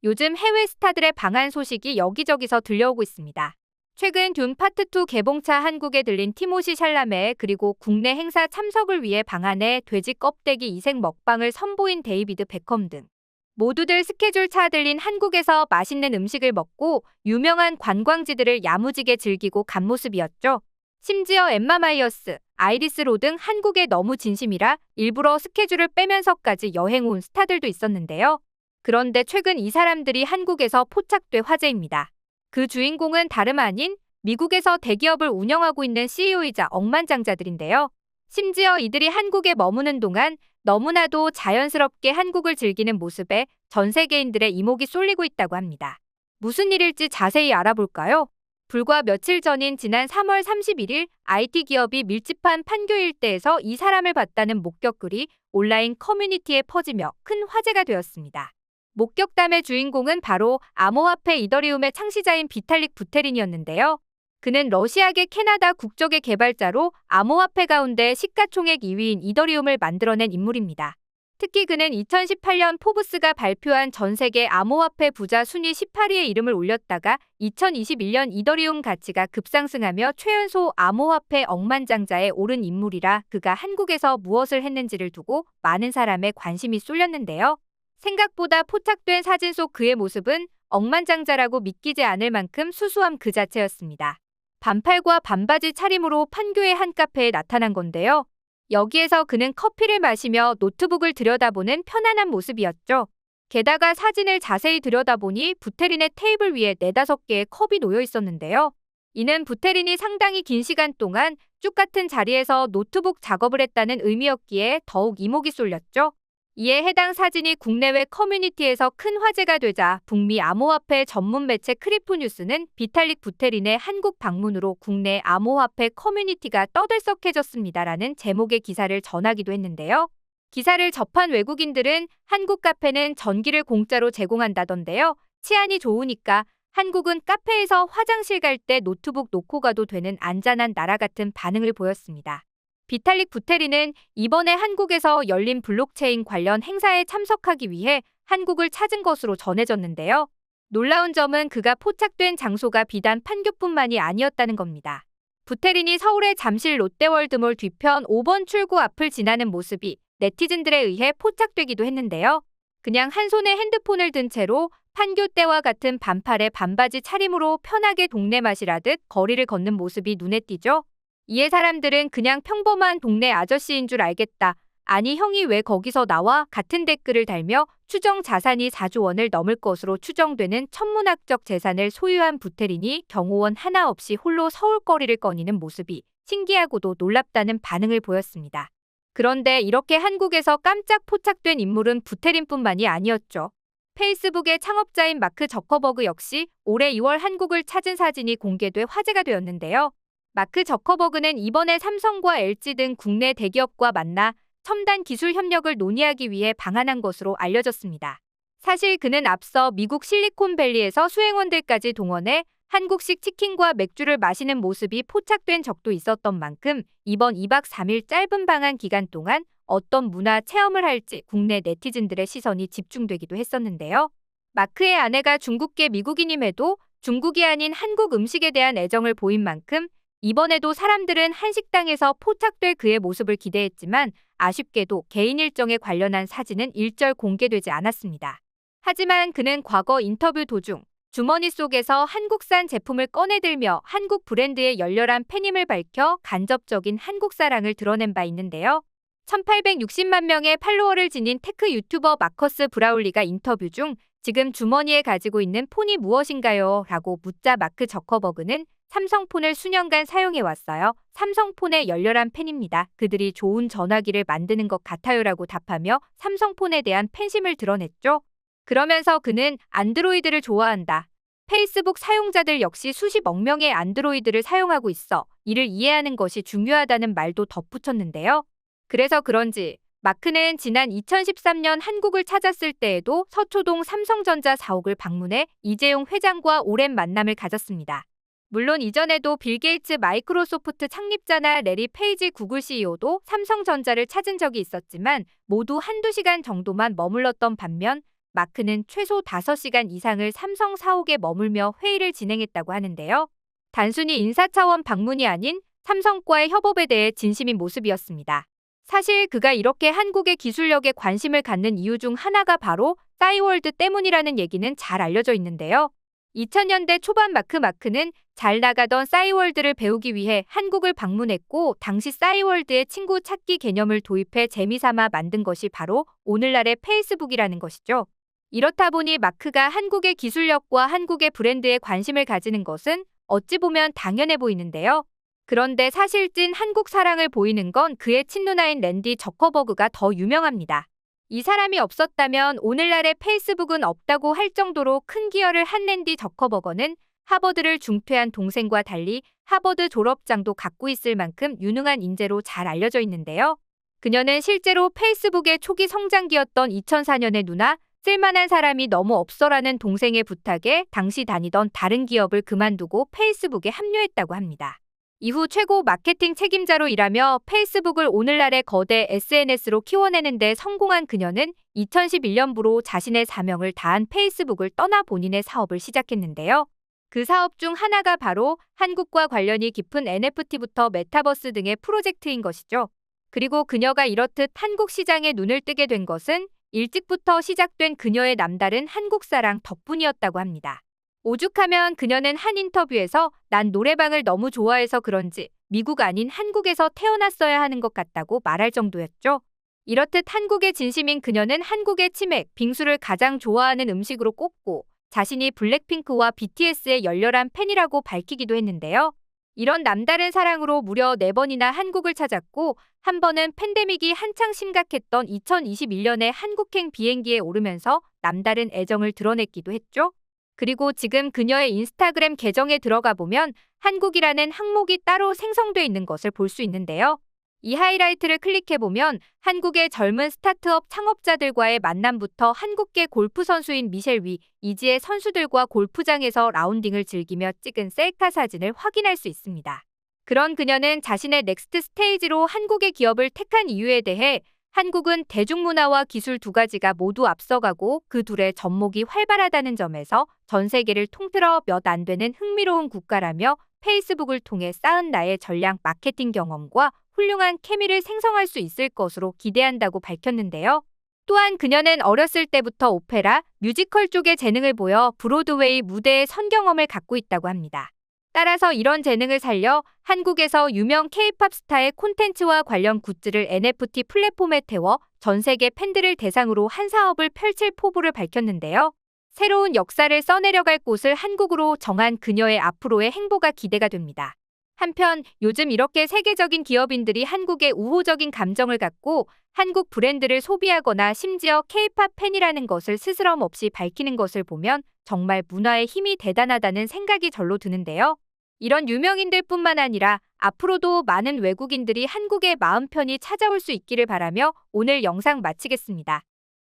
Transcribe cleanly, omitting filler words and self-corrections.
요즘 해외 스타들의 방한 소식이 여기저기서 들려오고 있습니다. 최근 듄 파트 2 개봉차 한국에 들린 티모시 샬라메, 그리고 국내 행사 참석을 위해 방한해 돼지 껍데기 이색 먹방을 선보인 데이비드 베컴 등 모두들 스케줄 차 들린 한국에서 맛있는 음식을 먹고 유명한 관광지들을 야무지게 즐기고 간 모습이었죠. 심지어 엠마 마이어스, 아이리스 로 등 한국에 너무 진심이라 일부러 스케줄을 빼면서까지 여행 온 스타들도 있었는데요. 그런데 최근 이 사람들이 한국에서 포착돼 화제입니다. 그 주인공은 다름 아닌 미국에서 대기업을 운영하고 있는 CEO이자 억만장자들인데요. 심지어 이들이 한국에 머무는 동안 너무나도 자연스럽게 한국을 즐기는 모습에 전 세계인들의 이목이 쏠리고 있다고 합니다. 무슨 일일지 자세히 알아볼까요? 불과 며칠 전인 지난 3월 31일 IT 기업이 밀집한 판교 일대에서 이 사람을 봤다는 목격글이 온라인 커뮤니티에 퍼지며 큰 화제가 되었습니다. 목격담의 주인공은 바로 암호화폐 이더리움의 창시자인 비탈릭 부테린이었는데요. 그는 러시아계 캐나다 국적의 개발자로 암호화폐 가운데 시가총액 2위인 이더리움을 만들어낸 인물입니다. 특히 그는 2018년 포브스가 발표한 전 세계 암호화폐 부자 순위 18위에 이름을 올렸다가 2021년 이더리움 가치가 급상승하며 최연소 암호화폐 억만장자에 오른 인물이라 그가 한국에서 무엇을 했는지를 두고 많은 사람의 관심이 쏠렸는데요. 생각보다 포착된 사진 속 그의 모습은 억만장자라고 믿기지 않을 만큼 수수함 그 자체였습니다. 반팔과 반바지 차림으로 판교의 한 카페에 나타난 건데요. 여기에서 그는 커피를 마시며 노트북을 들여다보는 편안한 모습이었죠. 게다가 사진을 자세히 들여다보니 부테린의 테이블 위에 4-5개의 컵이 놓여 있었는데요. 이는 부테린이 상당히 긴 시간 동안 쭉 같은 자리에서 노트북 작업을 했다는 의미였기에 더욱 이목이 쏠렸죠. 이에 해당 사진이 국내외 커뮤니티에서 큰 화제가 되자 북미 암호화폐 전문 매체 크리프뉴스는 비탈릭 부테린의 한국 방문으로 국내 암호화폐 커뮤니티가 떠들썩해졌습니다라는 제목의 기사를 전하기도 했는데요. 기사를 접한 외국인들은 한국 카페는 전기를 공짜로 제공한다던데요. 치안이 좋으니까 한국은 카페에서 화장실 갈 때 노트북 놓고 가도 되는 안전한 나라 같은 반응을 보였습니다. 비탈릭 부테린은 이번에 한국에서 열린 블록체인 관련 행사에 참석하기 위해 한국을 찾은 것으로 전해졌는데요. 놀라운 점은 그가 포착된 장소가 비단 판교뿐만이 아니었다는 겁니다. 부테린이 서울의 잠실 롯데월드몰 뒤편 5번 출구 앞을 지나는 모습이 네티즌들에 의해 포착되기도 했는데요. 그냥 한 손에 핸드폰을 든 채로 판교 때와 같은 반팔에 반바지 차림으로 편하게 동네 마시라듯 거리를 걷는 모습이 눈에 띄죠. 이에 사람들은 그냥 평범한 동네 아저씨인 줄 알겠다. 아니 형이 왜 거기서 나와? 같은 댓글을 달며 추정 자산이 4조 원을 넘을 것으로 추정되는 천문학적 재산을 소유한 부테린이 경호원 하나 없이 홀로 서울거리를 거니는 모습이 신기하고도 놀랍다는 반응을 보였습니다. 그런데 이렇게 한국에서 깜짝 포착된 인물은 부테린뿐만이 아니었죠. 페이스북의 창업자인 마크 저커버그 역시 올해 2월 한국을 찾은 사진이 공개돼 화제가 되었는데요. 마크 저커버그는 이번에 삼성과 LG 등 국내 대기업과 만나 첨단 기술 협력을 논의하기 위해 방한한 것으로 알려졌습니다. 사실 그는 앞서 미국 실리콘밸리에서 수행원들까지 동원해 한국식 치킨과 맥주를 마시는 모습이 포착된 적도 있었던 만큼 이번 2박 3일 짧은 방한 기간 동안 어떤 문화 체험을 할지 국내 네티즌들의 시선이 집중되기도 했었는데요. 마크의 아내가 중국계 미국인임에도 중국이 아닌 한국 음식에 대한 애정을 보인 만큼 이번에도 사람들은 한식당에서 포착될 그의 모습을 기대했지만 아쉽게도 개인 일정에 관련한 사진은 일절 공개되지 않았습니다. 하지만 그는 과거 인터뷰 도중 주머니 속에서 한국산 제품을 꺼내들며 한국 브랜드의 열렬한 팬임을 밝혀 간접적인 한국 사랑을 드러낸 바 있는데요. 1860만 명의 팔로워를 지닌 테크 유튜버 마커스 브라울리가 인터뷰 중 지금 주머니에 가지고 있는 폰이 무엇인가요? 라고 묻자 마크 저커버그는 삼성폰을 수년간 사용해왔어요. 삼성폰의 열렬한 팬입니다. 그들이 좋은 전화기를 만드는 것 같아요라고 답하며 삼성폰에 대한 팬심을 드러냈죠. 그러면서 그는 안드로이드를 좋아한다. 페이스북 사용자들 역시 수십억 명의 안드로이드를 사용하고 있어 이를 이해하는 것이 중요하다는 말도 덧붙였는데요. 그래서 그런지 마크는 지난 2013년 한국을 찾았을 때에도 서초동 삼성전자 사옥을 방문해 이재용 회장과 오랜 만남을 가졌습니다. 물론 이전에도 빌 게이츠 마이크로소프트 창립자나 레리 페이지 구글 CEO도 삼성전자를 찾은 적이 있었지만 모두 한두 시간 정도만 머물렀던 반면 마크는 최소 5시간 이상을 삼성 사옥에 머물며 회의를 진행했다고 하는데요. 단순히 인사 차원 방문이 아닌 삼성과의 협업에 대해 진심인 모습이었습니다. 사실 그가 이렇게 한국의 기술력에 관심을 갖는 이유 중 하나가 바로 싸이월드 때문이라는 얘기는 잘 알려져 있는데요. 2000년대 초반 마크는 잘 나가던 싸이월드를 배우기 위해 한국을 방문했고, 당시 싸이월드의 친구 찾기 개념을 도입해 재미삼아 만든 것이 바로 오늘날의 페이스북이라는 것이죠. 이렇다 보니 마크가 한국의 기술력과 한국의 브랜드에 관심을 가지는 것은 어찌 보면 당연해 보이는데요. 그런데 사실 찐 한국 사랑을 보이는 건 그의 친누나인 랜디 저커버그가 더 유명합니다. 이 사람이 없었다면 오늘날의 페이스북은 없다고 할 정도로 큰 기여를 한 랜디 저커버거는 하버드를 중퇴한 동생과 달리 하버드 졸업장도 갖고 있을 만큼 유능한 인재로 잘 알려져 있는데요. 그녀는 실제로 페이스북의 초기 성장기였던 2004년에 누나, 쓸만한 사람이 너무 없어라는 동생의 부탁에 당시 다니던 다른 기업을 그만두고 페이스북에 합류했다고 합니다. 이후 최고 마케팅 책임자로 일하며 페이스북을 오늘날의 거대 SNS로 키워내는 데 성공한 그녀는 2011년부로 자신의 사명을 다한 페이스북을 떠나 본인의 사업을 시작했는데요. 그 사업 중 하나가 바로 한국과 관련이 깊은 NFT부터 메타버스 등의 프로젝트인 것이죠. 그리고 그녀가 이렇듯 한국 시장에 눈을 뜨게 된 것은 일찍부터 시작된 그녀의 남다른 한국사랑 덕분이었다고 합니다. 오죽하면 그녀는 한 인터뷰에서 난 노래방을 너무 좋아해서 그런지 미국 아닌 한국에서 태어났어야 하는 것 같다고 말할 정도였죠. 이렇듯 한국의 진심인 그녀는 한국의 치맥, 빙수를 가장 좋아하는 음식으로 꼽고 자신이 블랙핑크와 BTS의 열렬한 팬이라고 밝히기도 했는데요. 이런 남다른 사랑으로 무려 4번이나 한국을 찾았고, 한 번은 팬데믹이 한창 심각했던 2021년에 한국행 비행기에 오르면서 남다른 애정을 드러냈기도 했죠. 그리고 지금 그녀의 인스타그램 계정에 들어가 보면 한국이라는 항목이 따로 생성돼 있는 것을 볼 수 있는데요. 이 하이라이트를 클릭해보면 한국의 젊은 스타트업 창업자들과의 만남부터 한국계 골프 선수인 미셸 위, 이지의 선수들과 골프장에서 라운딩을 즐기며 찍은 셀카 사진을 확인할 수 있습니다. 그런 그녀는 자신의 넥스트 스테이지로 한국의 기업을 택한 이유에 대해 한국은 대중문화와 기술 두 가지가 모두 앞서가고 그 둘의 접목이 활발하다는 점에서 전 세계를 통틀어 몇 안 되는 흥미로운 국가라며 페이스북을 통해 쌓은 나의 전략 마케팅 경험과 훌륭한 케미를 생성할 수 있을 것으로 기대한다고 밝혔는데요. 또한 그녀는 어렸을 때부터 오페라, 뮤지컬 쪽의 재능을 보여 브로드웨이 무대의 선 경험을 갖고 있다고 합니다. 따라서 이런 재능을 살려 한국에서 유명 K-팝 스타의 콘텐츠와 관련 굿즈를 NFT 플랫폼에 태워 전 세계 팬들을 대상으로 한 사업을 펼칠 포부를 밝혔는데요. 새로운 역사를 써내려갈 곳을 한국으로 정한 그녀의 앞으로의 행보가 기대가 됩니다. 한편 요즘 이렇게 세계적인 기업인들이 한국에 우호적인 감정을 갖고 한국 브랜드를 소비하거나 심지어 K-팝 팬이라는 것을 스스럼 없이 밝히는 것을 보면 정말 문화의 힘이 대단하다는 생각이 절로 드는데요. 이런 유명인들뿐만 아니라 앞으로도 많은 외국인들이 한국의 마음 편히 찾아올 수 있기를 바라며 오늘 영상 마치겠습니다.